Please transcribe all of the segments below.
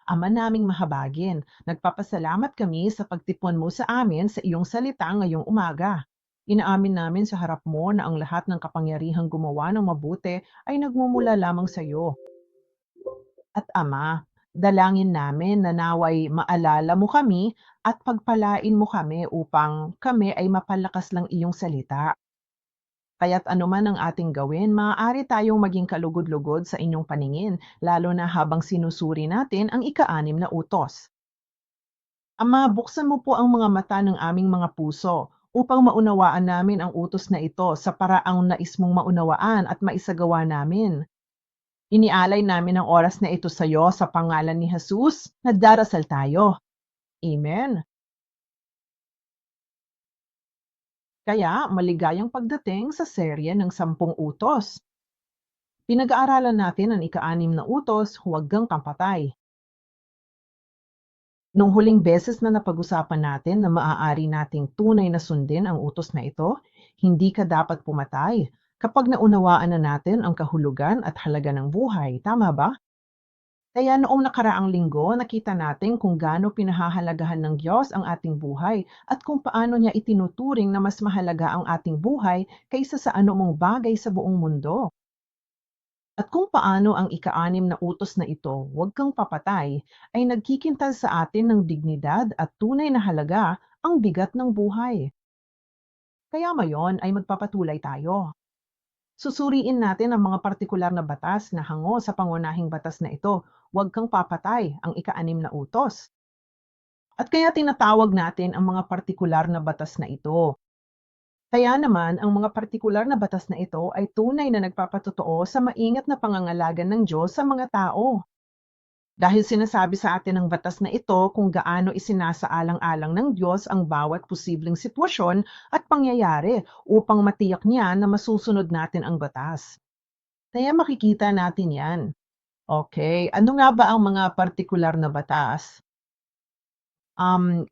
Ama naming mahabagin, nagpapasalamat kami sa pagtipon mo sa amin sa iyong salita ngayong umaga. Inaamin namin sa harap mo na ang lahat ng kapangyarihang gumawa ng mabuti ay nagmumula lamang sa iyo. At Ama, dalangin namin na naway maalala mo kami at pagpalain mo kami upang kami ay mapalakas lang iyong salita. Kaya't anuman ang ating gawin, maaari tayong maging kalugod-lugod sa inyong paningin, lalo na habang sinusuri natin ang ika-6 na utos. Ama, buksan mo po ang mga mata ng aming mga puso upang maunawaan namin ang utos na ito sa paraang nais mong maunawaan at maisagawa namin. Inialay namin ang oras na ito sa iyo sa pangalan ni Jesus, nagdarasal tayo. Amen. Kaya maligayang pagdating sa serye ng 10 utos. Pinag-aaralan natin ang ika-6 na utos, huwag kang papatay. Nung huling beses na napag-usapan natin na maaari nating tunay na sundin ang utos na ito, hindi ka dapat pumatay kapag naunawaan na natin ang kahulugan at halaga ng buhay. Tama ba? Kaya noong nakaraang linggo, nakita natin kung gaano pinahahalagahan ng Diyos ang ating buhay at kung paano niya itinuturing na mas mahalaga ang ating buhay kaysa sa anumang bagay sa buong mundo. At kung paano ang ika-6 na utos na ito, huwag kang papatay, ay nagkikintal sa atin ng dignidad at tunay na halaga ang bigat ng buhay. Kaya ngayon ay magpapatuloy tayo. Susuriin natin ang mga partikular na batas na hango sa pangunahing batas na ito, huwag kang papatay, ang ika-6 na utos. At kaya tinatawag natin ang mga partikular na batas na ito. Kaya naman, ang mga partikular na batas na ito ay tunay na nagpapatotoo sa maingat na pangangalaga ng Diyos sa mga tao. Dahil sinasabi sa atin ng batas na ito kung gaano isinasaalang-alang ng Diyos ang bawat posibleng sitwasyon at pangyayari upang matiyak niya na masusunod natin ang batas. Kaya makikita natin yan. Okay, ano nga ba ang mga partikular na batas?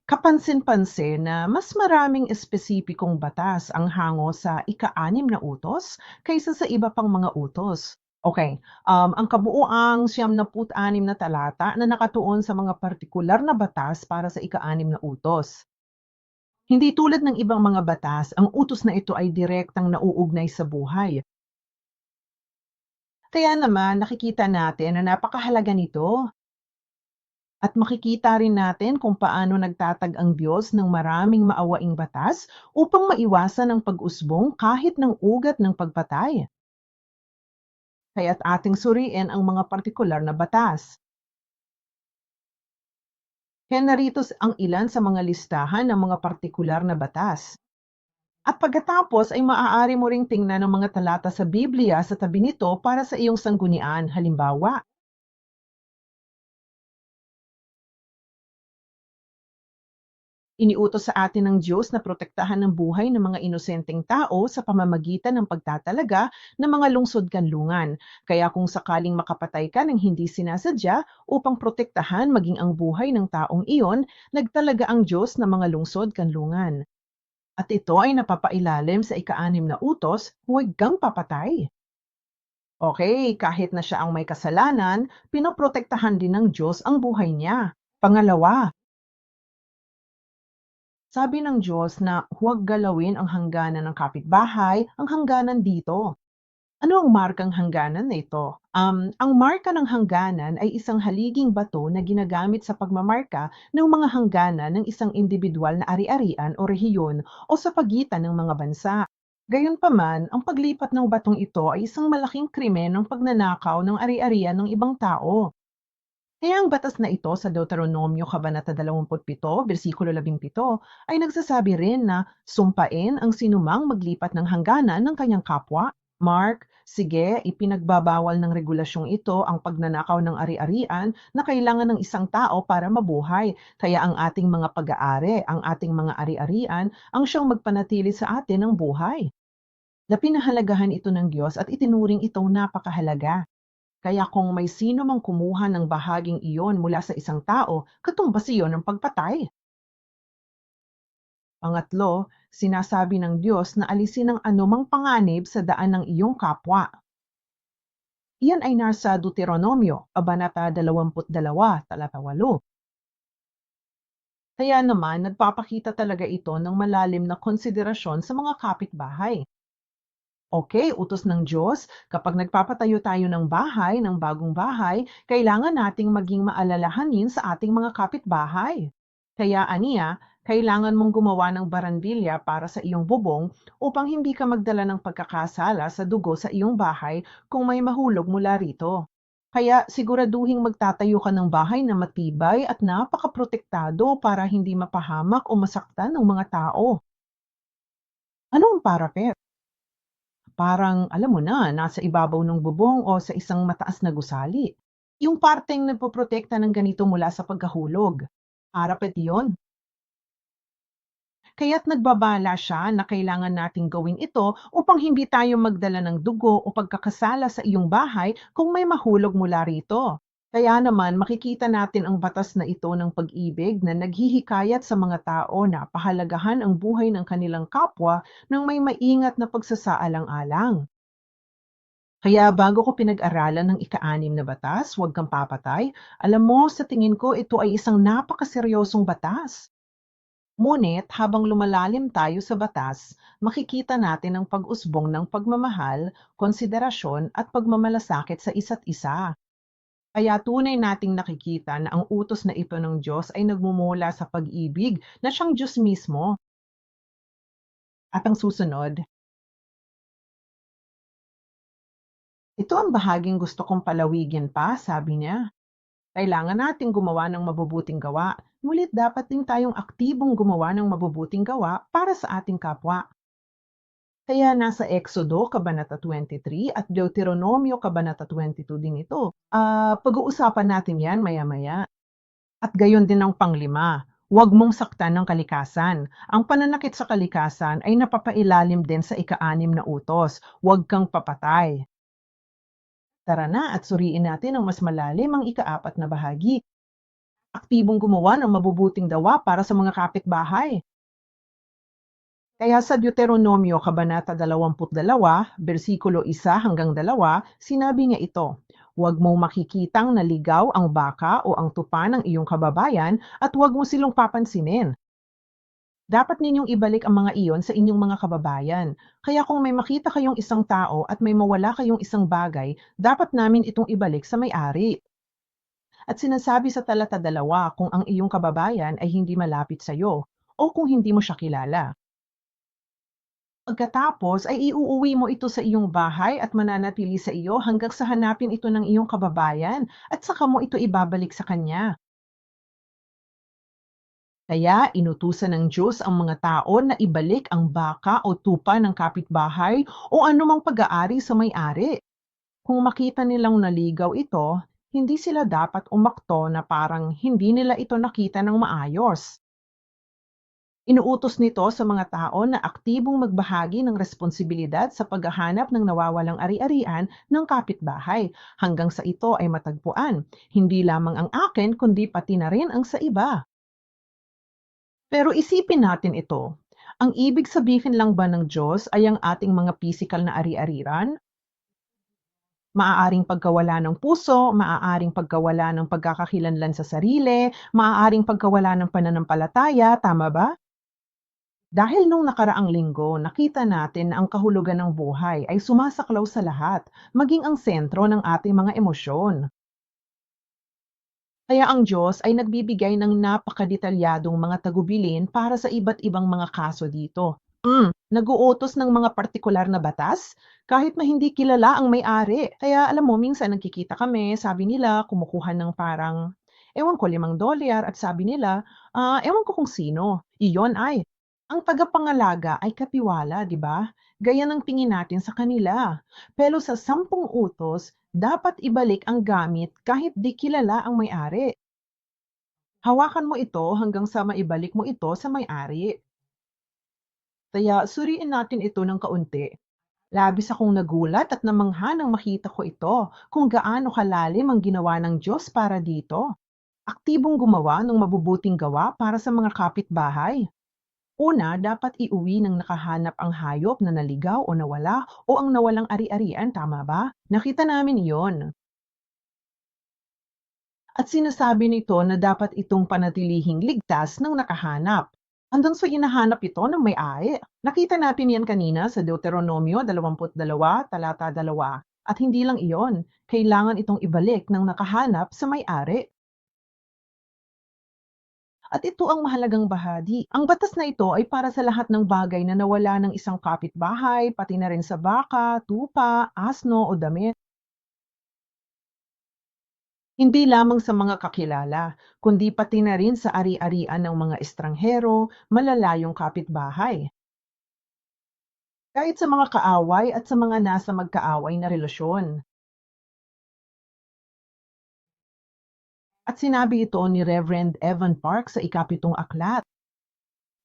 Kapansin-pansin na mas maraming espesipikong batas ang hango sa ika-6 na utos kaysa sa iba pang mga utos. Okay, ang kabuuang 96 na talata na nakatuon sa mga partikular na batas para sa ika-6 na utos. Hindi tulad ng ibang mga batas, ang utos na ito ay direktang nauugnay sa buhay. Kaya naman nakikita natin na napakahalaga nito. At makikita rin natin kung paano nagtatag ang Diyos ng maraming maawaing batas upang maiwasan ang pag-usbong kahit ng ugat ng pagpatay. Kaya't ating suriin ang mga partikular na batas. Kaya narito ang ilan sa mga listahan ng mga partikular na batas. At pagkatapos ay maaari mo ring tingnan ang mga talata sa Biblia sa tabi nito para sa iyong sanggunian. Halimbawa, iniutos sa atin ng Diyos na protektahan ng buhay ng mga inosenteng tao sa pamamagitan ng pagtatalaga ng mga lungsod-kanlungan. Kaya kung sakaling makapatay ka ng hindi sinasadya upang protektahan maging ang buhay ng taong iyon, nagtalaga ang Diyos ng mga lungsod-kanlungan. At ito ay napapailalim sa ika-6 na utos, huwag kang papatay. Okay, kahit na siya ang may kasalanan, pinoprotektahan din ng Diyos ang buhay niya. Pangalawa, sabi ng Diyos na huwag galawin ang hangganan ng kapitbahay, ang hangganan dito. Ano ang markang hangganan na ito? Ang marka ng hangganan ay isang haliging bato na ginagamit sa pagmamarka ng mga hangganan ng isang individual na ari-arian o rehiyon o sa pagitan ng mga bansa. Gayunpaman, ang paglipat ng batong ito ay isang malaking krimen ng pagnanakaw ng ari-arian ng ibang tao. Kaya ang batas na ito sa Deuteronomio Kabanata 27, versikulo 17, ay nagsasabi rin na sumpain ang sinumang maglipat ng hangganan ng kanyang kapwa. Mark, sige, ipinagbabawal ng regulasyong ito ang pagnanakaw ng ari-arian na kailangan ng isang tao para mabuhay. Kaya ang ating mga pag-aari, ang ating mga ari-arian, ang siyang magpanatili sa atin ng buhay. Na pinahalagahan ito ng Diyos at itinuring itong napakahalaga. Kaya kung may sino mang kumuha ng bahaging iyon mula sa isang tao, katumbas iyon ng pagpatay. Pangatlo, sinasabi ng Diyos na alisin ang anumang panganib sa daan ng iyong kapwa. Iyan ay nasa Deuteronomio, Kabanata 22, talata 8. Kaya naman nagpapakita talaga ito ng malalim na konsiderasyon sa mga kapitbahay. Okay, utos ng Diyos, kapag nagpapatayo tayo ng bagong bahay, kailangan nating maging maalalahanin sa ating mga kapitbahay. Kaya aniya, kailangan mong gumawa ng baranbilya para sa iyong bubong upang hindi ka magdala ng pagkakasala sa dugo sa iyong bahay kung may mahulog mula rito. Kaya siguraduhing magtatayo ka ng bahay na matibay at napakaprotektado para hindi mapahamak o masaktan ng mga tao. Ano ang parapet? Parang alam mo na, nasa ibabaw ng bubong o sa isang mataas na gusali. Yung parteng nagpoprotekta ng ganito mula sa pagkahulog. Parapet yun. Kaya't nagbabala siya na kailangan nating gawin ito upang hindi tayo magdala ng dugo o pagkakasala sa iyong bahay kung may mahulog mula rito. Kaya naman makikita natin ang batas na ito ng pag-ibig na naghihikayat sa mga tao na pahalagahan ang buhay ng kanilang kapwa ng may maingat na pagsasaalang-alang. Kaya bago ko pinag-aralan ng ika-6 na batas, huwag kang papatay, alam mo, sa tingin ko ito ay isang napakaseryosong batas. Ngunit habang lumalalim tayo sa batas, makikita natin ang pag-usbong ng pagmamahal, konsiderasyon at pagmamalasakit sa isa't isa. Kaya tunay nating nakikita na ang utos na ito ng Diyos ay nagmumula sa pag-ibig na siyang Diyos mismo. At ang susunod, ito ang bahaging gusto kong palawigin pa, sabi niya. Kailangan nating gumawa ng mabubuting gawa, ngunit dapat din tayong aktibong gumawa ng mabubuting gawa para sa ating kapwa. Kaya nasa Exodo, Kabanata 23 at Deuteronomio, Kabanata 22 din ito. Pag-uusapan natin yan maya-maya. At gayon din ang panglima, huwag mong saktan ng kalikasan. Ang pananakit sa kalikasan ay napapailalim din sa ika-6 na utos, huwag kang papatay. Tara na at suriin natin ang mas malalim ang ika-4 na bahagi. Aktibong gumawa ng mabubuting gawa para sa mga kapitbahay. Kaya sa Deuteronomio Kabanata 22, bersikulo 1 hanggang 2, sinabi niya ito, huwag mong makikitang naligaw ang baka o ang tupa ng iyong kababayan at huwag mo silong papansinin. Dapat ninyong ibalik ang mga iyon sa inyong mga kababayan. Kaya kung may makita kayong isang tao at may mawala kayong isang bagay, dapat namin itong ibalik sa may-ari. At sinasabi sa talata 2 kung ang iyong kababayan ay hindi malapit sa iyo o kung hindi mo siya kilala. Pagkatapos ay iuuwi mo ito sa iyong bahay at mananatili sa iyo hanggang sa hanapin ito ng iyong kababayan at saka mo ito ibabalik sa kanya. Kaya inutusan ng Diyos ang mga tao na ibalik ang baka o tupa ng kapitbahay o anumang pag-aari sa may-ari. Kung makita nilang naligaw ito, hindi sila dapat umakto na parang hindi nila ito nakita ng maayos. Inuutos nito sa mga tao na aktibong magbahagi ng responsibilidad sa paghahanap ng nawawalang ari-arian ng kapitbahay hanggang sa ito ay matagpuan. Hindi lamang ang akin kundi pati na rin ang sa iba. Pero isipin natin ito. Ang ibig sabihin lang ba ng Diyos ay ang ating mga pisikal na ari-ariran? Maaaring pagkawala ng puso, maaaring pagkawala ng pagkakakilanlan sa sarili, maaaring pagkawala ng pananampalataya, tama ba? Dahil nung nakaraang linggo, nakita natin na ang kahulugan ng buhay ay sumasaklaw sa lahat, maging ang sentro ng ating mga emosyon. Kaya ang Diyos ay nagbibigay ng napakadetalyadong mga tagubilin para sa iba't ibang mga kaso dito. Nag-uutos ng mga partikular na batas kahit na hindi kilala ang may-ari. Kaya alam mo, minsan nagkikita kami, sabi nila, kumukuha ng parang, ewan ko, $5 at sabi nila, ewan ko kung sino. Iyon ay, ang tagapangalaga ay katiwala, di ba? Gaya ng tingin natin sa kanila. Pero sa 10 utos, dapat ibalik ang gamit kahit di kilala ang may-ari. Hawakan mo ito hanggang sa maibalik mo ito sa may-ari. Kaya suriin natin ito ng kaunti. Labis akong nagulat at namangha nang makita ko ito kung gaano kalalim ang ginawa ng Diyos para dito. Aktibong gumawa ng mabubuting gawa para sa mga kapitbahay. Una, dapat iuwi ng nakahanap ang hayop na naligaw o nawala o ang nawalang ari-arian, tama ba? Nakita namin iyon. At sinasabi nito na dapat itong panatilihing ligtas ng nakahanap. Hanggang sa hinahanap ito ng may-ari. Nakita natin yan kanina sa Deuteronomio 22, talata 2. At hindi lang iyon, kailangan itong ibalik ng nakahanap sa may-ari. At ito ang mahalagang bahagi. Ang batas na ito ay para sa lahat ng bagay na nawala ng isang kapitbahay, pati na rin sa baka, tupa, asno o damit. Hindi lamang sa mga kakilala, kundi pati na rin sa ari-arian ng mga estranghero, malalayong kapitbahay. Kahit sa mga kaaway at sa mga nasa magkaaway na relasyon. At sinabi ito ni Reverend Evan Park sa ikapitong aklat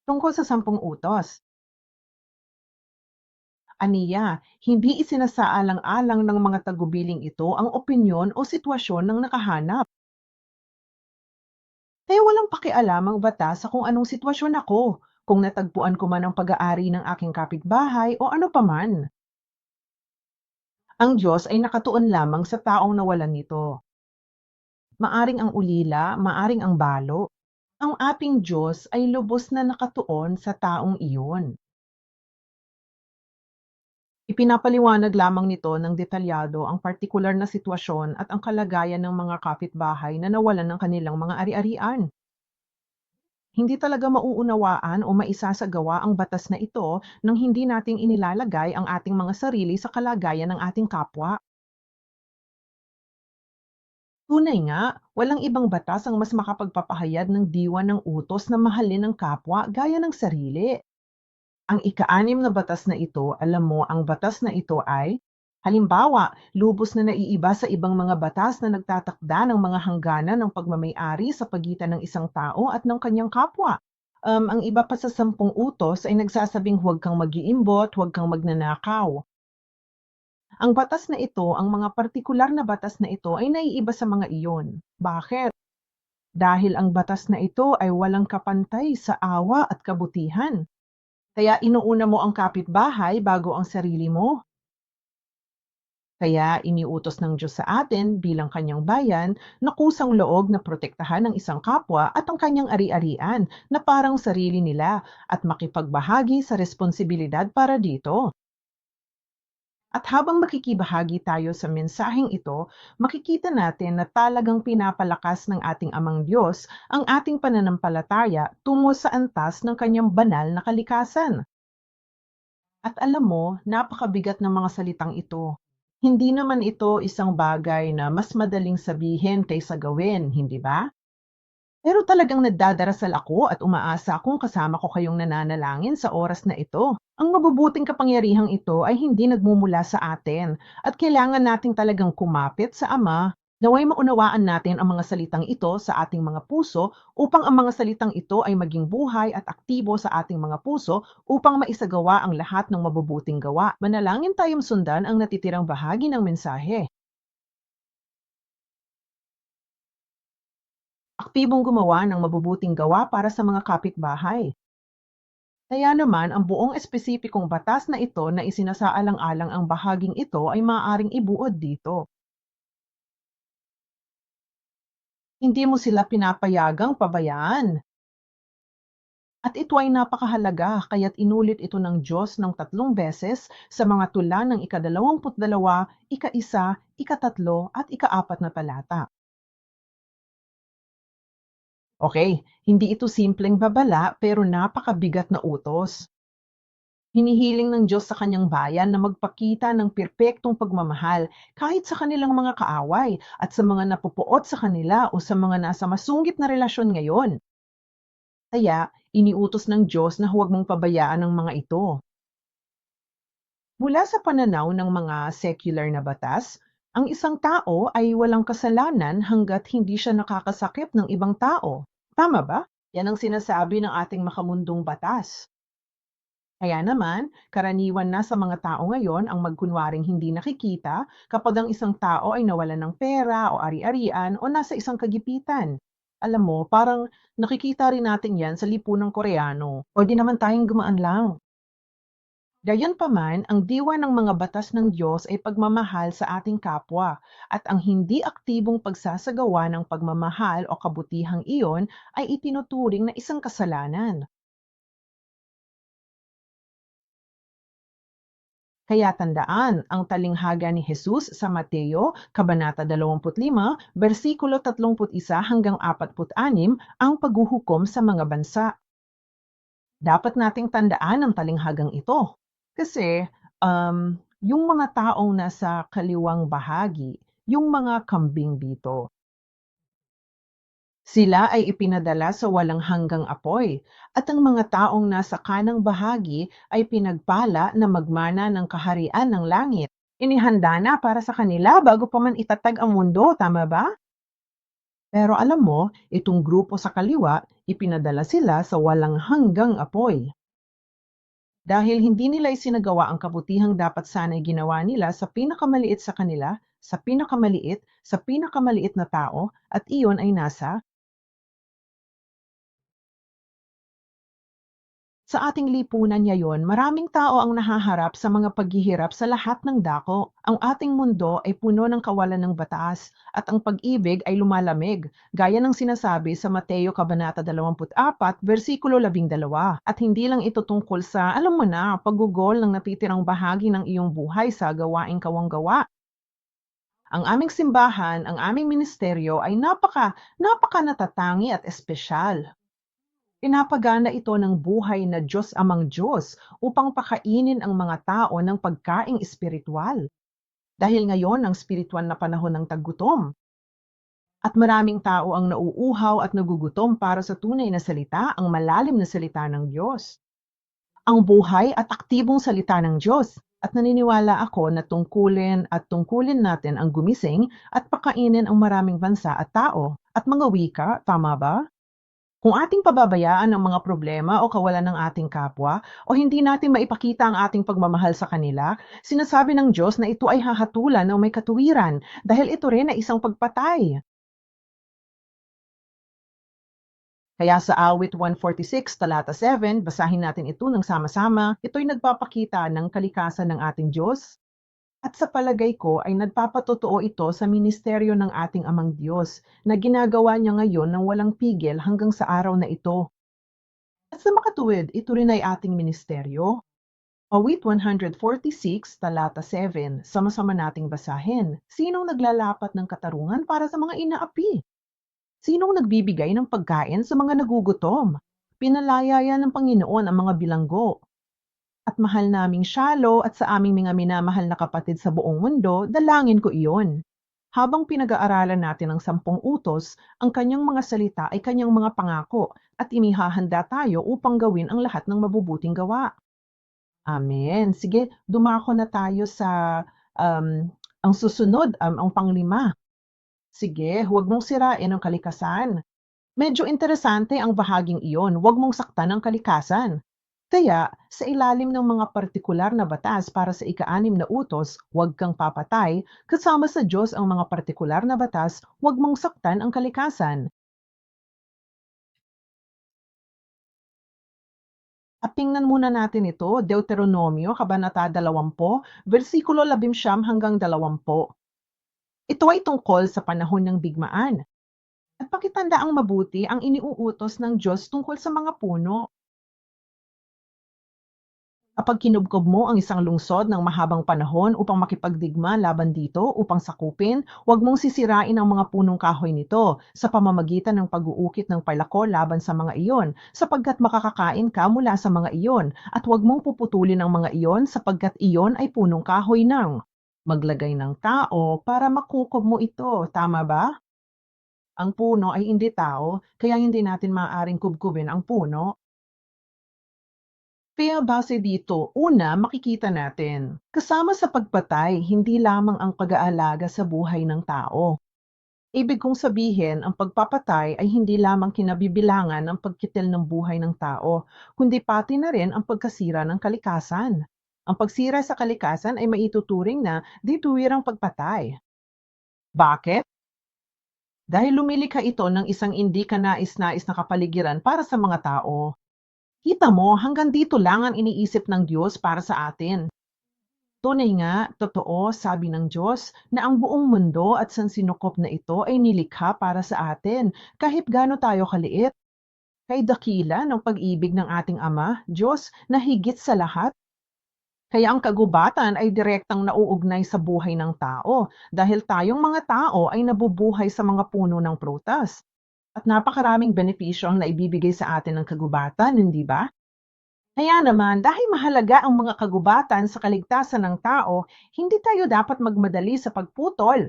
tungkol sa 10 utos. Aniya, hindi isinasaalang-alang ng mga tagubiling ito ang opinyon o sitwasyon ng nakahanap. Kaya walang pakialam ang batas sa kung anong sitwasyon ako, kung natagpuan ko man ang pag-aari ng aking kapitbahay o ano paman. Ang Diyos ay nakatuon lamang sa taong nawalan nito. Maaring ang ulila, maaring ang balo. Ang ating Diyos ay lubos na nakatuon sa taong iyon. Ipinapaliwanag lamang nito ng detalyado ang partikular na sitwasyon at ang kalagayan ng mga kapitbahay na nawalan ng kanilang mga ari-arian. Hindi talaga mauunawaan o maisasagawa ang batas na ito nang hindi nating inilalagay ang ating mga sarili sa kalagayan ng ating kapwa. Tunay nga, walang ibang batas ang mas makapagpapahayag ng diwa ng utos na mahalin ng kapwa gaya ng sarili. Ang ika-6 na batas na ito, alam mo, ang batas na ito ay, halimbawa, lubos na naiiba sa ibang mga batas na nagtatakda ng mga hangganan ng pagmamay-ari sa pagitan ng isang tao at ng kanyang kapwa. Ang iba pa sa 10 utos ay nagsasabing huwag kang mag-iimbot, huwag kang magnanakaw. Ang batas na ito, ang mga partikular na batas na ito ay naiiba sa mga iyon. Bakit? Dahil ang batas na ito ay walang kapantay sa awa at kabutihan. Kaya inuuna mo ang kapitbahay bago ang sarili mo. Kaya iniutos ng Diyos sa atin bilang kanyang bayan na kusang loob na protektahan ang isang kapwa at ang kanyang ari-arian na parang sarili nila at makipagbahagi sa responsibilidad para dito. At habang makikibahagi tayo sa mensaheng ito, makikita natin na talagang pinapalakas ng ating Amang Diyos ang ating pananampalataya tungo sa antas ng kanyang banal na kalikasan. At alam mo, napakabigat ng mga salitang ito. Hindi naman ito isang bagay na mas madaling sabihin kaysa gawin, hindi ba? Pero talagang nagdadarasal ako at umaasa kung kasama ko kayong nananalangin sa oras na ito. Ang mabubuting kapangyarihang ito ay hindi nagmumula sa atin at kailangan nating talagang kumapit sa Ama. Naway maunawaan natin ang mga salitang ito sa ating mga puso upang ang mga salitang ito ay maging buhay at aktibo sa ating mga puso upang maisagawa ang lahat ng mabubuting gawa. Manalangin tayong sundan ang natitirang bahagi ng mensahe. Aktibong gumawa ng mabubuting gawa para sa mga kapitbahay. Kaya naman ang buong espesipikong batas na ito na isinasaalang-alang ang bahaging ito ay maaaring ibuod dito. Hindi mo sila pinapayagang pabayaan. At ito ay napakahalaga kaya't inulit ito ng Diyos ng 3 beses sa mga tula ng ika-22, ika-1, ika-3 at ika-4 na talata. Okay, hindi ito simpleng babala pero napakabigat na utos. Hinihiling ng Diyos sa kanyang bayan na magpakita ng perpektong pagmamahal kahit sa kanilang mga kaaway at sa mga napupuot sa kanila o sa mga nasa masungit na relasyon ngayon. Kaya, iniutos ng Diyos na huwag mong pabayaan ang mga ito. Mula sa pananaw ng mga secular na batas, ang isang tao ay walang kasalanan hanggat hindi siya nakakasakit ng ibang tao. Tama ba? Yan ang sinasabi ng ating makamundong batas. Kaya naman, karaniwan na sa mga tao ngayon ang magkunwaring hindi nakikita kapag ang isang tao ay nawalan ng pera o ari-arian o nasa isang kagipitan. Alam mo, parang nakikita rin natin yan sa lipunang Koreano. O di naman tayong gumaan lang. Gayunpaman, ang diwa ng mga batas ng Diyos ay pagmamahal sa ating kapwa at ang hindi aktibong pagsasagawa ng pagmamahal o kabutihang iyon ay itinuturing na isang kasalanan. Kaya tandaan ang talinghaga ni Jesus sa Mateo, Kabanata 25, versikulo 31 hanggang 46, ang paghuhukom sa mga bansa. Dapat nating tandaan ang talinghagang ito. Kasi yung mga taong nasa kaliwang bahagi, yung mga kambing dito, sila ay ipinadala sa walang hanggang apoy, at ang mga taong nasa kanang bahagi ay pinagpala na magmana ng kaharian ng langit. Inihanda na para sa kanila bago pa man itatag ang mundo, tama ba? Pero alam mo, itong grupo sa kaliwa, ipinadala sila sa walang hanggang apoy. Dahil hindi nila isinagawa ang kabutihang dapat sana'y ginawa nila sa pinakamaliit sa kanila, sa pinakamaliit na tao, at iyon ay nasa sa ating lipunan ngayon, maraming tao ang nahaharap sa mga paghihirap sa lahat ng dako. Ang ating mundo ay puno ng kawalan ng batas at ang pag-ibig ay lumalamig, gaya ng sinasabi sa Mateo Kabanata 24, versikulo 12. At hindi lang ito tungkol sa, alam mo na, paggugol ng natitirang bahagi ng iyong buhay sa gawaing kawanggawa. Ang aming simbahan, ang aming ministeryo ay napaka natatangi at espesyal. Pinapagana ito ng buhay na Diyos amang Diyos upang pakainin ang mga tao ng pagkaing espiritual. Dahil ngayon ang spiritual na panahon ng taggutom. At maraming tao ang nauuhaw at nagugutom para sa tunay na salita, ang malalim na salita ng Diyos. Ang buhay at aktibong salita ng Diyos. At naniniwala ako na tungkulin natin ang gumising at pakainin ang maraming bansa at tao at mga wika, tama ba? Kung ating pababayaan ang mga problema o kawalan ng ating kapwa o hindi natin maipakita ang ating pagmamahal sa kanila, sinasabi ng Diyos na ito ay hahatulan ng may katuwiran dahil ito rin ay isang pagpatay. Kaya sa awit 146, talata 7, basahin natin ito ng sama-sama. Ito'y nagpapakita ng kalikasan ng ating Diyos. At sa palagay ko ay nagpapatotoo ito sa ministeryo ng ating Amang Diyos na ginagawa niya ngayon ng walang pigil hanggang sa araw na ito. At sa makatuwid, ito rin ay ating ministeryo. Awit 146, talata 7, sama-sama nating basahin. Sinong naglalapat ng katarungan para sa mga inaapi? Sinong nagbibigay ng pagkain sa mga nagugutom? Pinalaya yan ng Panginoon ang mga bilanggo. At mahal naming Shalo at sa aming mga minamahal na kapatid sa buong mundo, dalangin ko iyon. Habang pinag-aaralan natin ang 10 utos, ang kanyang mga salita ay kanyang mga pangako at inihahanda tayo upang gawin ang lahat ng mabubuting gawa. Amen. Sige, dumako na tayo sa ang susunod, ang panglima. Sige, huwag mong sirain ang kalikasan. Medyo interesante ang bahaging iyon, huwag mong saktan ang kalikasan. Kaya, sa ilalim ng mga partikular na batas para sa ika-6 na utos, huwag kang papatay, kasama sa Diyos ang mga partikular na batas, huwag mong saktan ang kalikasan. At tingnan muna natin ito, Deuteronomio, Kabanata 20, versikulo 11 hanggang 20. Ito ay tungkol sa panahon ng bigmaan. At pakitandaang mabuti ang iniuutos ng Diyos tungkol sa mga puno. Kapag kinubkob mo ang isang lungsod ng mahabang panahon upang makipagdigma laban dito upang sakupin, huwag mong sisirain ang mga punong kahoy nito sa pamamagitan ng pag-uukit ng palako laban sa mga iyon, sapagkat makakakain ka mula sa mga iyon, at huwag mong puputulin ang mga iyon sapagkat iyon ay punong kahoy ng maglagay ng tao para makukob mo ito, tama ba? Ang puno ay hindi tao, kaya hindi natin maaaring kubkubin ang puno. Kaya base dito, una makikita natin, kasama sa pagpatay, hindi lamang ang pag-aalaga sa buhay ng tao. Ibig kong sabihin, ang pagpapatay ay hindi lamang kinabibilangan ng pagkitil ng buhay ng tao, kundi pati na rin ang pagkasira ng kalikasan. Ang pagsira sa kalikasan ay maituturing na dituwirang pagpatay. Bakit? Dahil lumilikha ito ng isang hindi kanais-nais na kapaligiran para sa mga tao. Kita mo, hanggang dito lang ang iniisip ng Diyos para sa atin. Tunay nga, totoo, sabi ng Diyos, na ang buong mundo at sansinukop na ito ay nilikha para sa atin, kahit gaano tayo kaliit. Kay dakila ng pag-ibig ng ating Ama, Diyos, na higit sa lahat. Kaya ang kagubatan ay direktang nauugnay sa buhay ng tao dahil tayong mga tao ay nabubuhay sa mga puno ng prutas. At napakaraming benepisyo ang naibibigay sa atin ng kagubatan, hindi ba? Kaya naman, dahil mahalaga ang mga kagubatan sa kaligtasan ng tao, hindi tayo dapat magmadali sa pagputol.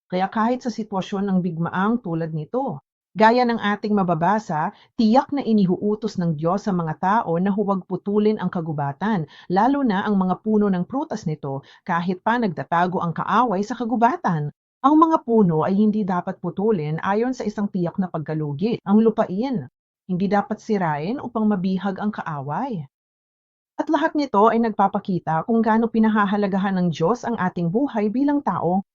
Kaya kahit sa sitwasyon ng bigmaang tulad nito, gaya ng ating mababasa, tiyak na inihuutos ng Diyos sa mga tao na huwag putulin ang kagubatan, lalo na ang mga puno ng prutas nito, kahit pa nagtatago ang kaaway sa kagubatan. Ang mga puno ay hindi dapat putulin ayon sa isang tiyak na pagkalugit, ang lupain. Hindi dapat sirain upang mabihag ang kaaway. At lahat nito ay nagpapakita kung gaano pinahahalagahan ng Diyos ang ating buhay bilang tao.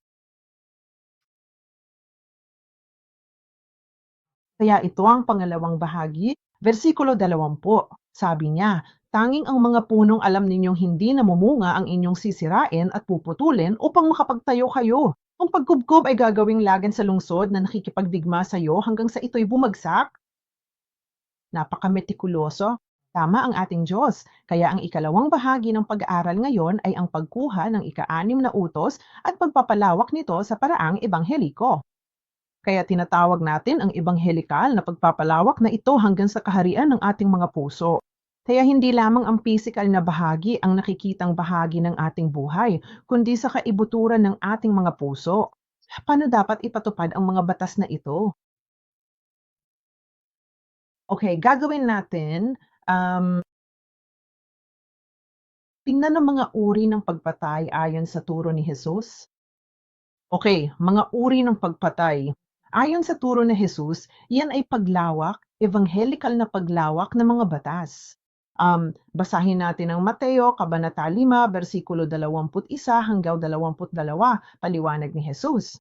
Kaya ito ang pangalawang bahagi, versikulo 20. Sabi niya, tanging ang mga punong alam ninyong hindi namumunga ang inyong sisirain at puputulin upang makapagtayo kayo. Ang pagkubkob ay gagawing lagan sa lungsod na nakikipagdigma sa iyo hanggang sa ito'y bumagsak. Napakametikuloso. Tama ang ating Diyos. Kaya ang ikalawang bahagi ng pag-aaral ngayon ay ang pagkuha ng ika-6 na utos at pagpapalawak nito sa paraang ebangheliko. Kaya tinatawag natin ang ebanghelikal na pagpapalawak na ito hanggang sa kaharian ng ating mga puso. Kaya hindi lamang ang pisikal na bahagi ang nakikitang bahagi ng ating buhay, kundi sa kaibuturan ng ating mga puso. Paano dapat ipatupad ang mga batas na ito? Okay, gagawin natin, tingnan ang mga uri ng pagpatay ayon sa turo ni Jesus. Okay, mga uri ng pagpatay. Ayon sa turo ni Jesus, yan ay paglawak, evangelical na paglawak ng mga batas. Basahin natin ang Mateo, Kabanata 5, versikulo 21 hanggang 22, paliwanag ni Jesus.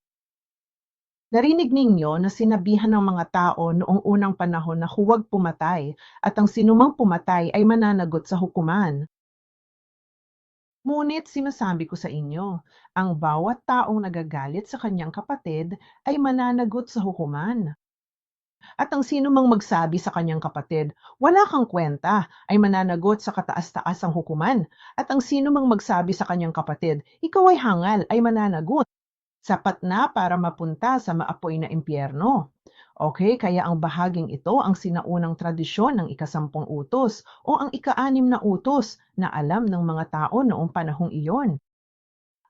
Narinig ninyo na sinabihan ng mga tao noong unang panahon na huwag pumatay at ang sinumang pumatay ay mananagot sa hukuman. Ngunit sinasabi ko sa inyo, ang bawat taong nagagalit sa kanyang kapatid ay mananagot sa hukuman. At ang sino mang magsabi sa kanyang kapatid, wala kang kwenta, ay mananagot sa kataas-taasang hukuman. At ang sino mang magsabi sa kanyang kapatid, ikaw ay hangal, ay mananagot. Sapat na para mapunta sa maapoy na impyerno. Okay, kaya ang bahaging ito ang sinaunang tradisyon ng ikasampung utos o ang ika-6 na utos na alam ng mga tao noong panahong iyon.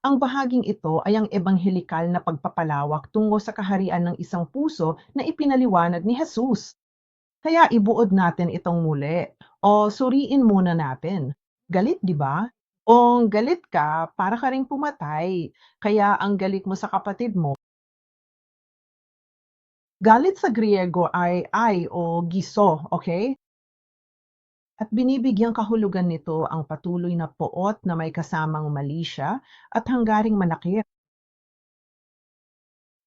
Ang bahaging ito ay ang ebanghelikal na pagpapalawak tungo sa kaharian ng isang puso na ipinaliwanag ni Jesus. Kaya ibuod natin itong muli o suriin muna natin. Galit, di ba? O galit ka para ka ring pumatay, kaya ang galit mo sa kapatid mo. Galit sa Griego ay o giso, okay? At binibigyang kahulugan nito ang patuloy na poot na may kasamang mali siya at hanggaring manakit.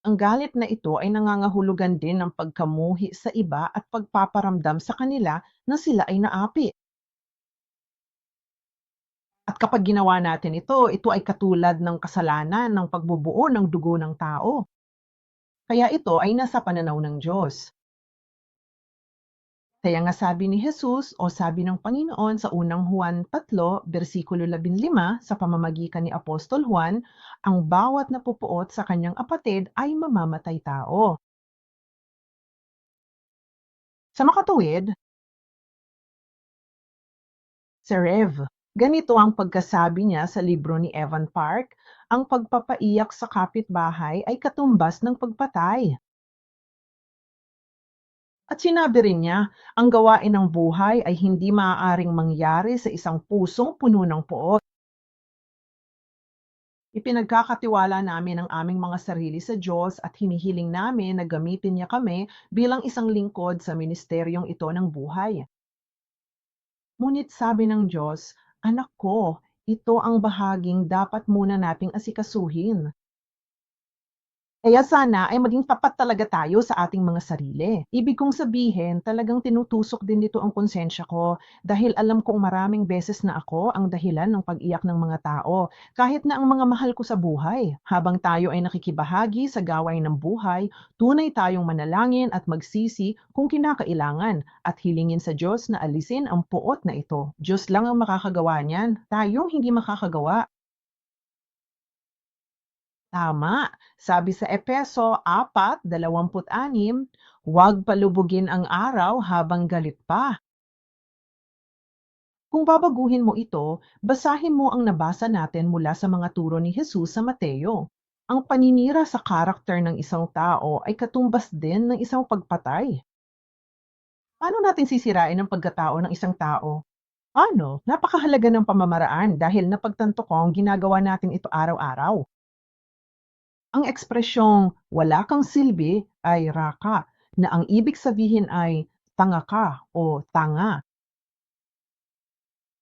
Ang galit na ito ay nangangahulugan din ng pagkamuhi sa iba at pagpaparamdam sa kanila na sila ay naapi. At kapag ginawa natin ito ay katulad ng kasalanan ng pagbubuo ng dugo ng tao. Kaya ito ay nasa pananaw ng Diyos. Kaya nga sabi ni Jesus o sabi ng Panginoon sa unang Juan 3, versikulo 15 sa pamamagitan ni Apostol Juan, ang bawat napupuot sa kanyang apatid ay mamamatay tao. Sa makatuwid, si Rev, ganito ang pagkasabi niya sa libro ni Evan Park, ang pagpapaiyak sa kapitbahay ay katumbas ng pagpatay. At sinabi rin niya, ang gawain ng buhay ay hindi maaaring mangyari sa isang pusong puno ng poot. Ipinagkakatiwala namin ang aming mga sarili sa Diyos at hinihiling namin na gamitin niya kami bilang isang lingkod sa ministeryong ito ng buhay. Ngunit sabi ng Diyos, anak ko, ito ang bahaging dapat muna nating asikasuhin. Kaya sana ay maging tapat talaga tayo sa ating mga sarili. Ibig kong sabihin, talagang tinutusok din nito ang konsensya ko dahil alam kong maraming beses na ako ang dahilan ng pag-iyak ng mga tao, kahit na ang mga mahal ko sa buhay. Habang tayo ay nakikibahagi sa gawain ng buhay, tunay tayong manalangin at magsisi kung kinakailangan at hilingin sa Diyos na alisin ang puot na ito. Diyos lang ang makakagawa niyan. Tayong hindi makakagawa. Tama. Sabi sa Epeso 4:26, huwag palubugin ang araw habang galit pa. Kung babaguhin mo ito, basahin mo ang nabasa natin mula sa mga turo ni Jesus sa Mateo. Ang paninira sa karakter ng isang tao ay katumbas din ng isang pagpatay. Paano natin sisirain ang pagkatao ng isang tao? Ano? Napakahalaga ng pamamaraan dahil napagtanto ko ang ginagawa natin ito araw-araw. Ang ekspresyong "wala kang silbi" ay raka, na ang ibig sabihin ay tanga ka o tanga.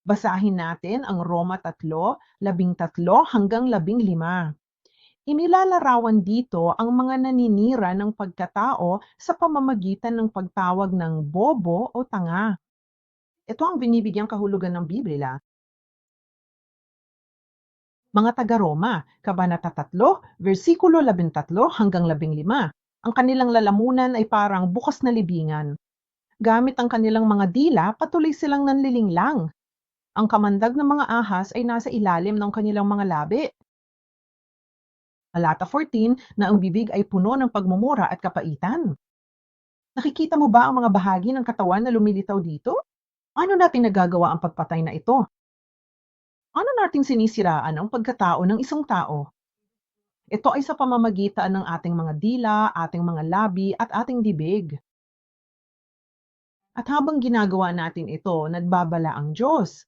Basahin natin ang Roma 3:13 hanggang 15. Inilalarawan dito ang mga naninira ng pagkatao sa pamamagitan ng pagtawag ng bobo o tanga. Ito ang binibigyang kahulugan ng Biblia. Mga taga-Roma, Kabanata 3:13 hanggang 15. Ang kanilang lalamunan ay parang bukas na libingan. Gamit ang kanilang mga dila, patuloy silang nanlilinglang. Ang kamandag ng mga ahas ay nasa ilalim ng kanilang mga labi. Talata 14 na ang bibig ay puno ng pagmumura at kapaitan. Nakikita mo ba ang mga bahagi ng katawan na lumilitaw dito? Ano natin nagagawa ang pagpatay na ito? Ano nating sinisiraan ang pagkatao ng isang tao? Ito ay sa pamamagitan ng ating mga dila, ating mga labi at ating bibig. At habang ginagawa natin ito, nagbabala ang Diyos.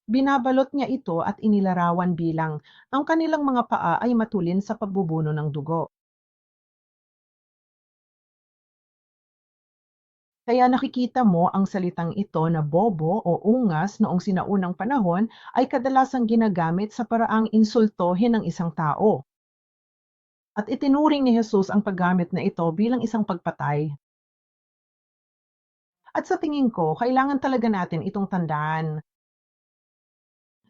Binabalot niya ito at inilarawan bilang ang kanilang mga paa ay matulin sa pagbubuno ng dugo. Kaya nakikita mo ang salitang ito na bobo o ungas noong sinaunang panahon ay kadalasang ginagamit sa paraang insultohin ng isang tao. At itinuring ni Jesus ang paggamit na ito bilang isang pagpatay. At sa tingin ko, kailangan talaga natin itong tandaan.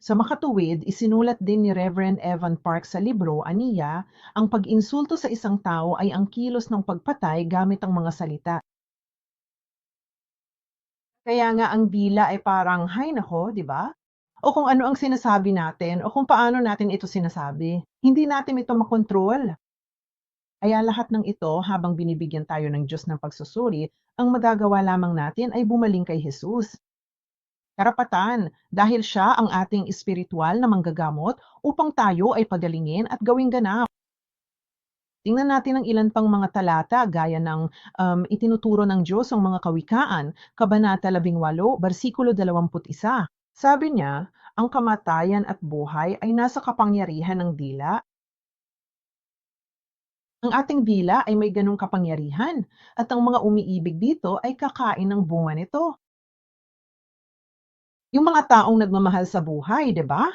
Sa makatuwid, isinulat din ni Reverend Evan Park sa libro, Aniya, ang pag-insulto sa isang tao ay ang kilos ng pagpatay gamit ang mga salita. Kaya nga ang dila ay parang, hay nako, di ba? O kung ano ang sinasabi natin o kung paano natin ito sinasabi. Hindi natin ito makontrol. Kaya lahat ng ito, habang binibigyan tayo ng Diyos ng pagsusuri, ang magagawa lamang natin ay bumaling kay Jesus. Karapatan, dahil siya ang ating espiritual na manggagamot upang tayo ay pagalingin at gawing ganap. Tingnan natin ang ilan pang mga talata gaya ng itinuturo ng Diyos ang mga kawikaan, Kabanata 18, versikulo 21. Sabi niya, ang kamatayan at buhay ay nasa kapangyarihan ng dila. Ang ating dila ay may ganong kapangyarihan at ang mga umiibig dito ay kakain ng bunga nito. Yung mga taong nagmamahal sa buhay, 'di ba?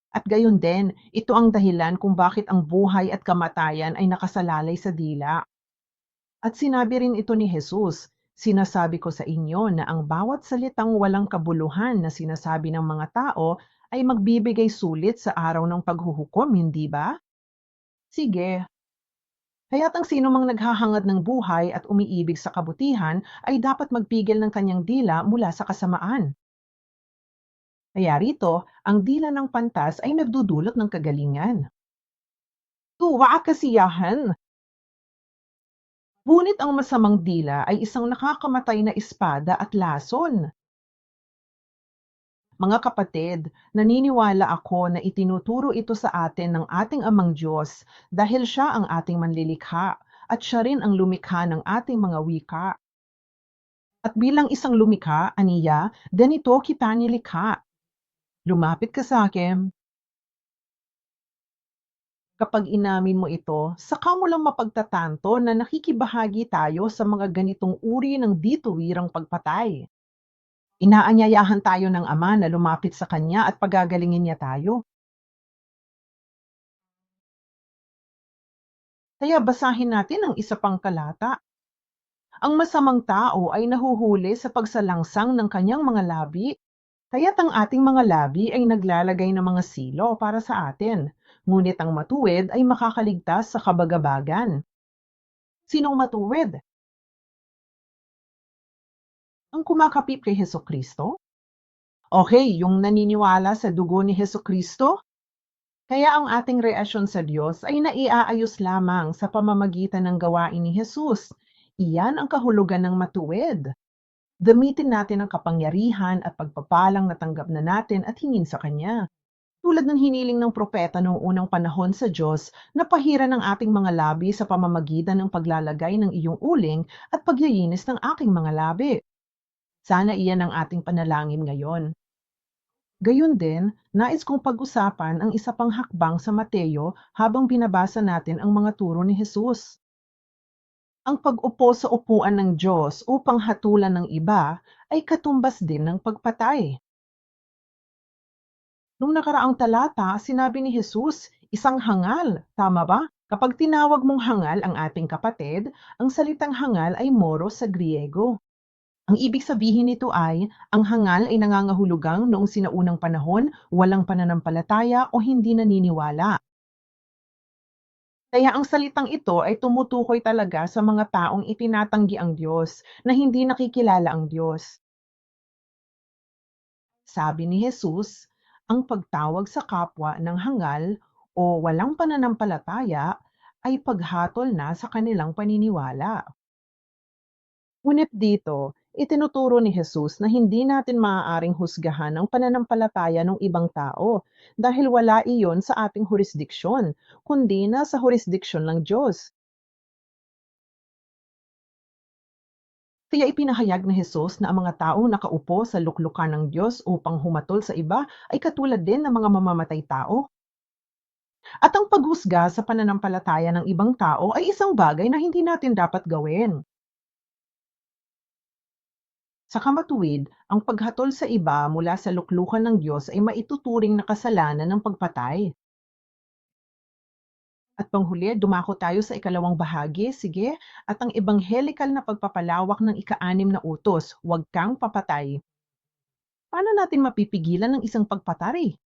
At gayon din, ito ang dahilan kung bakit ang buhay at kamatayan ay nakasalalay sa dila. At sinabi rin ito ni Jesus, sinasabi ko sa inyo na ang bawat salitang walang kabuluhan na sinasabi ng mga tao ay magbibigay sulit sa araw ng paghuhukom, hindi ba? Sige, kaya't ang sino mang naghahangad ng buhay at umiibig sa kabutihan ay dapat magpigil ng kanyang dila mula sa kasamaan. Kaya rito, ang dila ng pantas ay nagdudulot ng kagalingan. Tuwa at kasiyahan. Ngunit ang masamang dila ay isang nakakamatay na espada at lason. Mga kapatid, naniniwala ako na itinuturo ito sa atin ng ating Amang Diyos dahil siya ang ating manlilikha at siya rin ang lumikha ng ating mga wika. At bilang isang lumikha, aniya, ganito kita nilikha. Lumapit ka sa akin. Kapag inamin mo ito, saka mo lang mapagtatanto na nakikibahagi tayo sa mga ganitong uri ng dituwirang pagpatay. Inaanyayahan tayo ng Ama na lumapit sa Kanya at pagagalingin niya tayo. Kaya basahin natin ang isa pang talata. Ang masamang tao ay nahuhuli sa pagsalangsang ng kanyang mga labi, kaya't ang ating mga labi ay naglalagay ng mga silo para sa atin, ngunit ang matuwid ay makakaligtas sa kabagabagan. Sinong matuwid? Ang kumakapit kay Hesukristo? Okay, yung naniniwala sa dugo ni Hesukristo? Kaya ang ating relasyon sa Diyos ay naiaayos lamang sa pamamagitan ng gawain ni Jesus. Iyan ang kahulugan ng matuwid. Gamitin natin ang kapangyarihan at pagpapalang natanggap na natin at hingin sa Kanya. Tulad ng hiniling ng propeta noong unang panahon sa Diyos na pahiran ng ating mga labi sa pamamagitan ng paglalagay ng iyong uling at pagyayinis ng aking mga labi. Sana iyan ang ating panalangin ngayon. Gayun din, nais kong pag-usapan ang isa pang hakbang sa Mateo habang binabasa natin ang mga turo ni Jesus. Ang pag-upo sa upuan ng Diyos upang hatulan ng iba ay katumbas din ng pagpatay. Nung nakaraang talata, sinabi ni Jesus, isang hangal, tama ba? Kapag tinawag mong hangal ang ating kapatid, ang salitang hangal ay moros sa Griego. Ang ibig sabihin nito ay, ang hangal ay nangangahulugang noong sinaunang panahon, walang pananampalataya o hindi naniniwala. Kaya ang salitang ito ay tumutukoy talaga sa mga taong itinatanggi ang Diyos, na hindi nakikilala ang Diyos. Sabi ni Jesus, ang pagtawag sa kapwa ng hangal o walang pananampalataya ay paghatol na sa kanilang paniniwala. Ngunit dito, itinuturo ni Jesus na hindi natin maaaring husgahan ang pananampalataya ng ibang tao dahil wala iyon sa ating jurisdiksyon, kundi na sa jurisdiksyon ng Diyos. Kaya ipinahayag ni Jesus na ang mga taong nakaupo sa luklukan ng Diyos upang humatol sa iba ay katulad din ng mga mamamatay tao. At ang paghusga sa pananampalataya ng ibang tao ay isang bagay na hindi natin dapat gawin. Sa kamatuwid, ang paghatol sa iba mula sa luklukan ng Diyos ay maituturing na kasalanan ng pagpatay. At panghuli, dumako tayo sa ikalawang bahagi, sige, at ang ebanghelikal na pagpapalawak ng ika-6 na utos, huwag kang papatay. Paano natin mapipigilan ng isang pagpatay?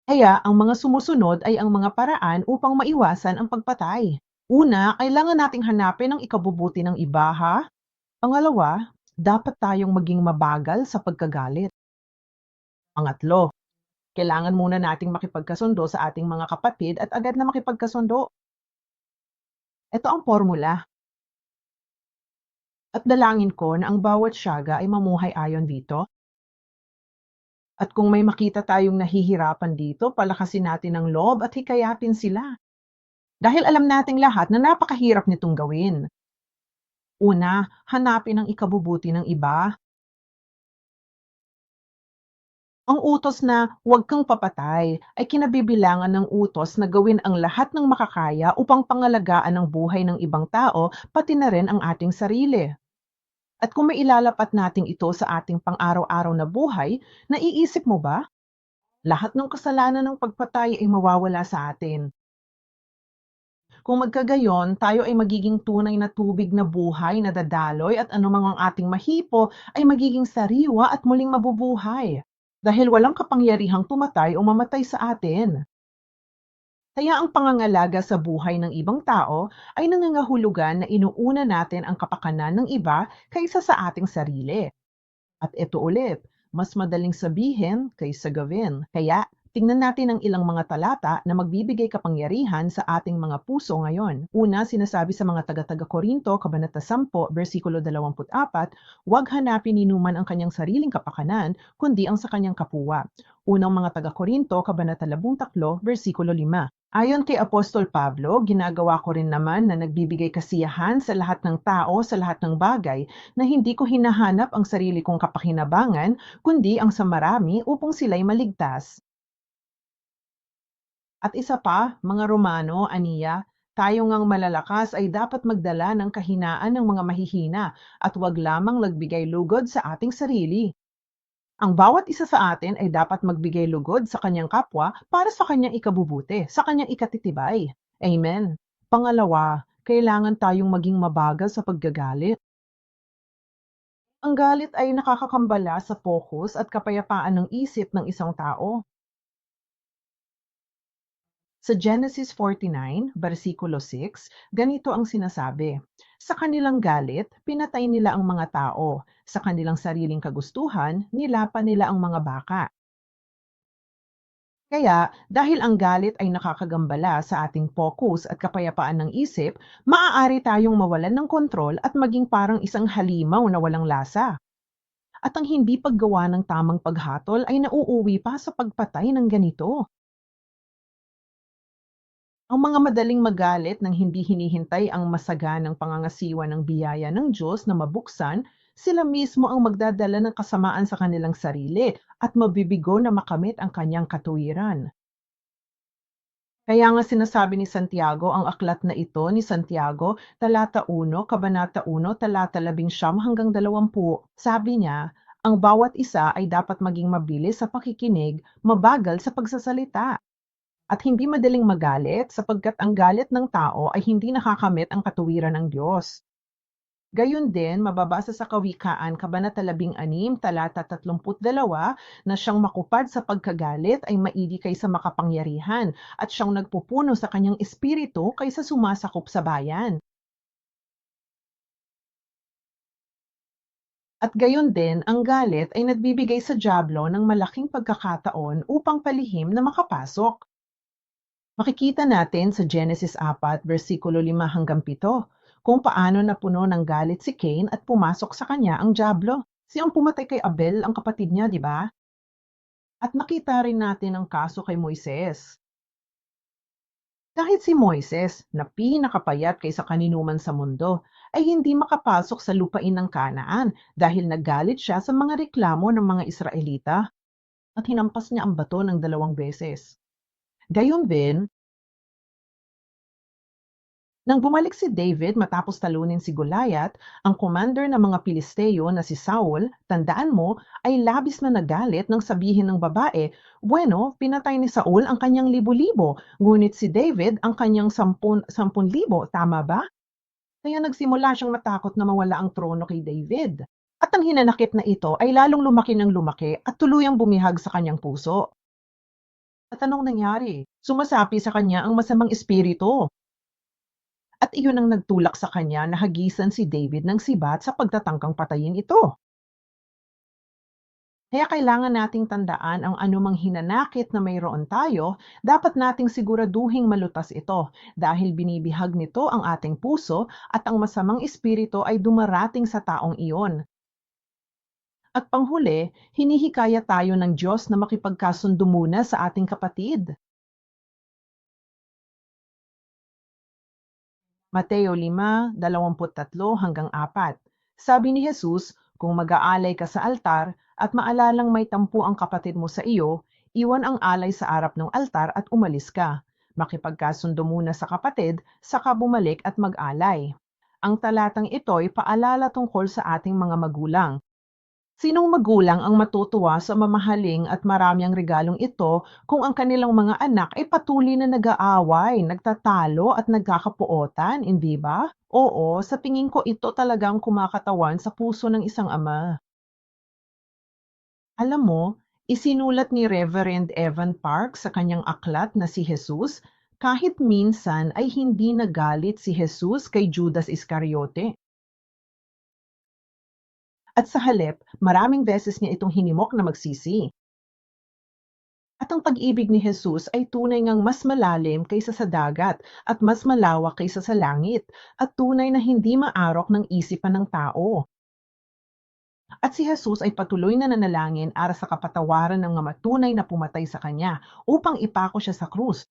Kaya ang mga sumusunod ay ang mga paraan upang maiwasan ang pagpatay. Una, kailangan nating hanapin ang ikabubuti ng iba, ha? Pangalawa, dapat tayong maging mabagal sa pagkagalit. Pangatlo, kailangan muna nating makipagkasundo sa ating mga kapatid at agad na makipagkasundo. Ito ang formula. At dalangin ko na ang bawat syaga ay mamuhay ayon dito. At kung may makita tayong nahihirapan dito, palakasin natin ang loob at hikayatin sila. Dahil alam nating lahat na napakahirap nitong gawin. Una, hanapin ang ikabubuti ng iba. Ang utos na huwag kang papatay ay kinabibilangan ng utos na gawin ang lahat ng makakaya upang pangalagaan ang buhay ng ibang tao, pati na rin ang ating sarili. At kung mailalapat natin ito sa ating pang-araw-araw na buhay, naiisip mo ba? Lahat ng kasalanan ng pagpatay ay mawawala sa atin. Kung magkagayon, tayo ay magiging tunay na tubig na buhay na dadaloy at anumang ang ating mahipo ay magiging sariwa at muling mabubuhay. Dahil walang kapangyarihang tumatay o mamatay sa atin. Kaya ang pangangalaga sa buhay ng ibang tao ay nangangahulugan na inuuna natin ang kapakanan ng iba kaysa sa ating sarili. At ito ulit, mas madaling sabihin kaysa gawin. Kaya tingnan natin ang ilang mga talata na magbibigay kapangyarihan sa ating mga puso ngayon. Una, sinasabi sa mga taga-taga Korinto, Kabanata 10, versikulo 24, huwag hanapin ni numan ang kanyang sariling kapakanan, kundi ang sa kanyang kapwa. Unang mga taga Korinto, Kabanata 13, versikulo 5. Ayon kay Apostol Pablo, ginagawa ko rin naman na nagbibigay kasiyahan sa lahat ng tao sa lahat ng bagay na hindi ko hinahanap ang sarili kong kapakinabangan, kundi ang sa marami upang sila'y maligtas. At isa pa, mga Romano, aniya, tayo ngang malalakas ay dapat magdala ng kahinaan ng mga mahihina at huwag lamang nagbigay lugod sa ating sarili. Ang bawat isa sa atin ay dapat magbigay lugod sa kanyang kapwa para sa kanyang ikabubuti, sa kanyang ikatitibay. Amen. Pangalawa, kailangan tayong maging mabagal sa paggagalit. Ang galit ay nakakakambala sa focus at kapayapaan ng isip ng isang tao. Sa Genesis 49, versikulo 6, ganito ang sinasabi, sa kanilang galit, pinatay nila ang mga tao. Sa kanilang sariling kagustuhan, nilapa nila ang mga baka. Kaya, dahil ang galit ay nakakagambala sa ating focus at kapayapaan ng isip, maaari tayong mawalan ng kontrol at maging parang isang halimaw na walang lasa. At ang hindi paggawa ng tamang paghatol ay nauuwi pa sa pagpatay ng ganito. Ang mga madaling magalit nang hindi hinihintay ang masaganang pangangasiwa ng biyaya ng Diyos na mabuksan, sila mismo ang magdadala ng kasamaan sa kanilang sarili at mabibigo na makamit ang kanyang katuwiran. Kaya nga sinasabi ni Santiago ang aklat na ito ni Santiago, talata 1, kabanata 1, talata 11 hanggang 20. Sabi niya, ang bawat isa ay dapat maging mabilis sa pakikinig, mabagal sa pagsasalita, at hindi madaling magalit sapagkat ang galit ng tao ay hindi nakakamit ang katuwiran ng Diyos. Gayon din, mababasa sa Kawikaan, Kabanata 16, talata 32, na siyang makupad sa pagkagalit ay maigi kaysa makapangyarihan at siyang nagpupuno sa kanyang espiritu kaysa sumasakop sa bayan. At gayon din, ang galit ay nagbibigay sa dyablo ng malaking pagkakataon upang palihim na makapasok. Makikita natin sa Genesis 4, versikulo 5 hanggang 7, kung paano napuno ng galit si Cain at pumasok sa kanya ang dyablo. Siyang pumatay kay Abel, ang kapatid niya, di ba? At nakita rin natin ang kaso kay Moises. Kahit si Moises, na pinakapayat kaysa kaninuman sa mundo, ay hindi makapasok sa lupain ng Kanaan dahil nagalit siya sa mga reklamo ng mga Israelita at hinampas niya ang bato ng 2 beses. Gayon din, nang bumalik si David matapos talunin si Goliath, ang commander ng mga Pilisteo na si Saul, tandaan mo, ay labis na nagalit nang sabihin ng babae, bueno, pinatay ni Saul ang kanyang libo-libo, ngunit si David ang kanyang 10,000, tama ba? Kaya nagsimula siyang matakot na mawala ang trono kay David. At ang hinanakit na ito ay lalong lumaki ng lumaki at tuluyang bumihag sa kanyang puso. At anong nangyari? Sumasapi sa kanya ang masamang espiritu. At iyon ang nagtulak sa kanya na hagisan si David ng sibat sa pagtatangkang patayin ito. Kaya kailangan nating tandaan ang anumang hinanakit na mayroon tayo, dapat nating siguraduhing malutas ito dahil binibihag nito ang ating puso at ang masamang espiritu ay dumarating sa taong iyon. At panghuli, hinihikaya tayo ng Diyos na makipagkasundo muna sa ating kapatid. Mateo 5:23 hanggang 4. Sabi ni Jesus, kung mag-aalay ka sa altar at maalalang may tampo ang kapatid mo sa iyo, iwan ang alay sa harap ng altar at umalis ka. Makipagkasundo muna sa kapatid, saka bumalik at mag-alay. Ang talatang ito'y paalala tungkol sa ating mga magulang. Sinong magulang ang matutuwa sa mamahaling at maraming regalong ito kung ang kanilang mga anak ay patuloy na nag-aaway, nagtatalo at nagkakapuotan, hindi ba? Oo, sa tingin ko ito talagang kumakatawan sa puso ng isang ama. Alam mo, isinulat ni Reverend Evan Park sa kanyang aklat na si Jesus, kahit minsan ay hindi nagalit si Jesus kay Judas Iscariote. At sa halip, maraming beses niya itong hinimok na magsisi. At ang pag-ibig ni Jesus ay tunay ngang mas malalim kaysa sa dagat at mas malawak kaysa sa langit at tunay na hindi maarok ng isipan ng tao. At si Jesus ay patuloy na nanalangin para sa kapatawaran ng mga matunay na pumatay sa kanya upang ipako siya sa krus.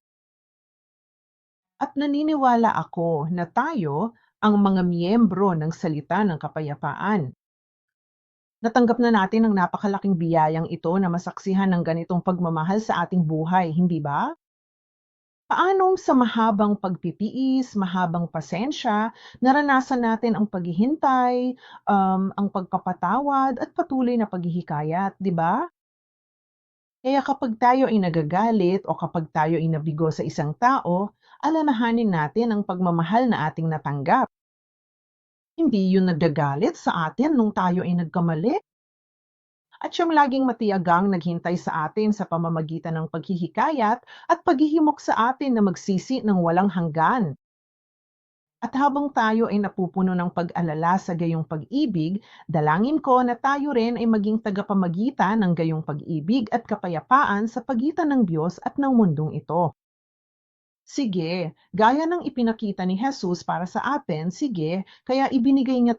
At naniniwala ako na tayo, ang mga miyembro ng Salita ng Kapayapaan, natanggap na natin ang napakalaking biyayang ito na masaksihan ng ganitong pagmamahal sa ating buhay, hindi ba? Paanong sa mahabang pagpitiis, mahabang pasensya, naranasan natin ang paghihintay, ang pagpapatawad at patuloy na paghihikayat, di ba? Kaya kapag tayo ay nagagalit o kapag tayo ay nabigo sa isang tao, alalahanin natin ang pagmamahal na ating natanggap. Hindi yun nagagalit sa atin nung tayo ay nagkamali. At siyang laging matiyagang naghintay sa atin sa pamamagitan ng paghihikayat at paghihimok sa atin na magsisi ng walang hanggan. At habang tayo ay napupuno ng pag-alala sa gayong pag-ibig, dalangin ko na tayo rin ay maging tagapamagitan ng gayong pag-ibig at kapayapaan sa pagitan ng Diyos at ng mundong ito. Sige, gaya ng ipinakita ni Jesus para sa atin, sige, kaya ibinigay niya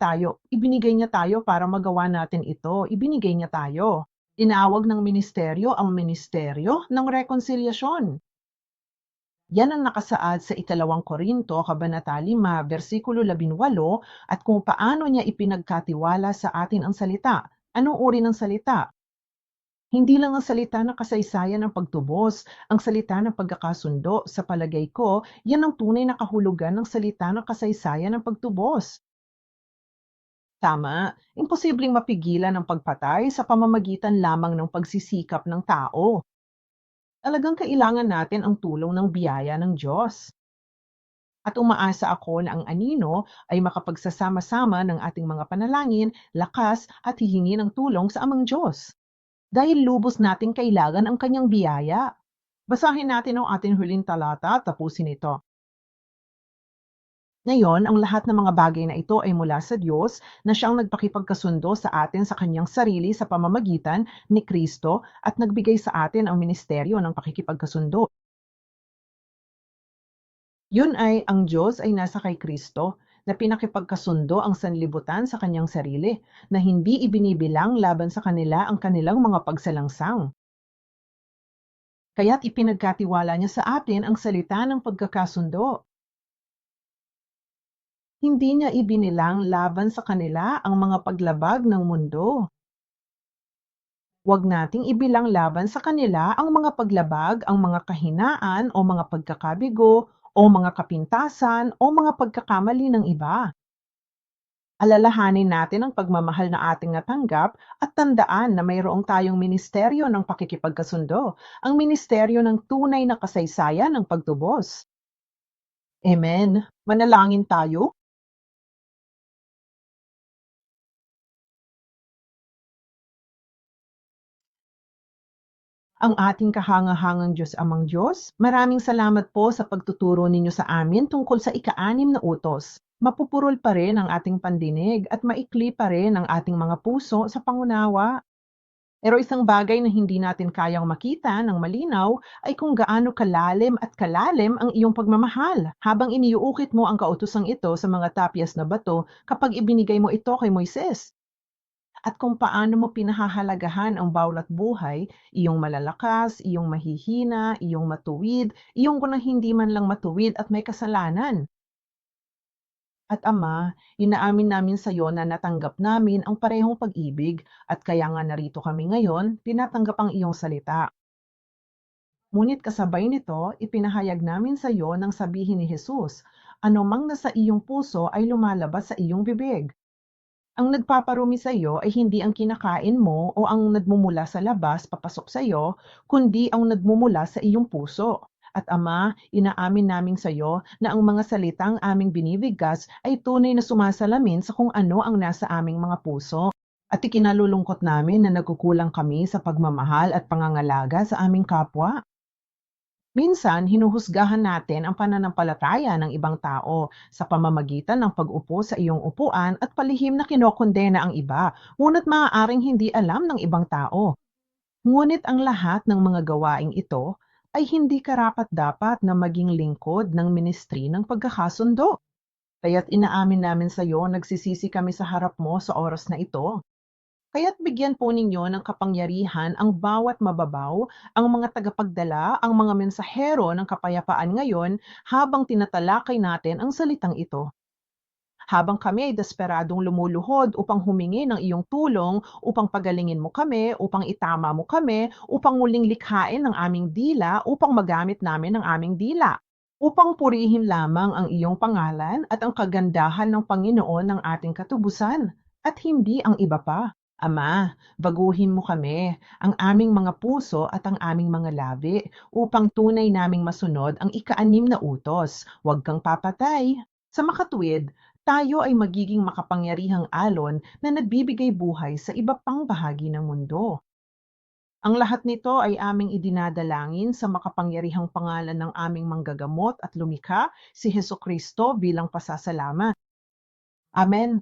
tayo para magawa natin ito, ibinigay niya tayo. Tinawag ng ministeryo ng rekonsilyasyon. Yan ang nakasaad sa ikalawang Korinto, Kabanata 5, versikulo 18, at kung paano niya ipinagkatiwala sa atin ang salita. Anong uri ng salita? Hindi lang ang salita ng kasaysayan ng pagtubos, ang salita ng pagkakasundo. Sa palagay ko, yan ang tunay na kahulugan ng salita ng kasaysayan ng pagtubos. Tama, imposibleng mapigilan ang pagpatay sa pamamagitan lamang ng pagsisikap ng tao. Talagang kailangan natin ang tulong ng biyaya ng Diyos. At umaasa ako na ang anino ay makapagsasama-sama ng ating mga panalangin, lakas at hihingi ng tulong sa amang Diyos. Dahil lubos nating kailangan ang kanyang biyaya. Basahin natin ang ating huling talata, tapusin ito. Ngayon, ang lahat ng mga bagay na ito ay mula sa Diyos na siyang nagpakipagkasundo sa atin sa kanyang sarili sa pamamagitan ni Kristo at nagbigay sa atin ang ministeryo ng pakikipagkasundo. Yun ay ang Diyos ay nasa kay Kristo na pinakipagkasundo ang sanlibutan sa kanyang sarili na hindi ibinibilang laban sa kanila ang kanilang mga pagsalangsang. Kaya't ipinagkatiwala niya sa atin ang salita ng pagkakasundo. Hindi niya ibinilang laban sa kanila ang mga paglabag ng mundo. Huwag nating ibilang laban sa kanila ang mga paglabag, ang mga kahinaan o mga pagkakabigo o mga kapintasan o mga pagkakamali ng iba. Alalahanin natin ang pagmamahal na ating natanggap at tandaan na mayroong tayong ministeryo ng pakikipagkasundo, ang ministeryo ng tunay na kasaysayan ng pagtubos. Amen. Manalangin tayo. Ang ating kahangahangang Diyos Amang Diyos, maraming salamat po sa pagtuturo ninyo sa amin tungkol sa ika-6 na utos. Mapupurol pa rin ang ating pandinig at maikli pa rin ang ating mga puso sa pangunawa. Pero isang bagay na hindi natin kayang makita ng malinaw ay kung gaano kalalim ang iyong pagmamahal habang iniuukit mo ang kautosang ito sa mga tapyas na bato kapag ibinigay mo ito kay Moises. At kung paano mo pinahahalagahan ang bawat buhay, iyong malalakas, iyong mahihina, iyong matuwid, iyong kung hindi man lang matuwid at may kasalanan. At Ama, inaamin namin sa iyo na natanggap namin ang parehong pag-ibig at kaya nga narito kami ngayon, tinatanggap ang iyong salita. Ngunit kasabay nito, ipinahayag namin sa iyo nang sabihin ni Jesus, ano mang nasa iyong puso ay lumalabas sa iyong bibig. Ang nagpaparumi sa iyo ay hindi ang kinakain mo o ang nagmumula sa labas papasok sa iyo, kundi ang nagmumula sa iyong puso. At Ama, inaamin namin sa iyo na ang mga salitang aming binibigkas ay tunay na sumasalamin sa kung ano ang nasa aming mga puso. At ikinalulungkot namin na nagkukulang kami sa pagmamahal at pangangalaga sa aming kapwa. Minsan, hinuhusgahan natin ang pananampalataya ng ibang tao sa pamamagitan ng pag-upo sa iyong upuan at palihim na kinokondena ang iba, ngunit maaaring hindi alam ng ibang tao. Ngunit ang lahat ng mga gawaing ito ay hindi karapat-dapat na maging lingkod ng ministry ng pagkakasundo. Kaya't inaamin namin sa iyo, nagsisisi kami sa harap mo sa oras na ito. Kaya't bigyan po ninyo ng kapangyarihan ang bawat mababaw, ang mga tagapagdala, ang mga mensahero ng kapayapaan ngayon habang tinatalakay natin ang salitang ito. habang kami ay desperadong lumuluhod upang humingi ng iyong tulong, upang pagalingin mo kami, upang itama mo kami, upang muling likhain ang aming dila, upang magamit namin ang aming dila, upang purihin lamang ang iyong pangalan at ang kagandahan ng Panginoon ng ating katubusan, at hindi ang iba pa. Ama, baguhin mo kami, ang aming mga puso at ang aming mga labi, upang tunay naming masunod ang ika-6 na utos, huwag kang papatay. Sa makatuwid, tayo ay magiging makapangyarihang alon na nagbibigay buhay sa iba pang bahagi ng mundo. Ang lahat nito ay aming idinadalangin sa makapangyarihang pangalan ng aming manggagamot at lumikha, si Hesukristo bilang pasasalamat. Amen.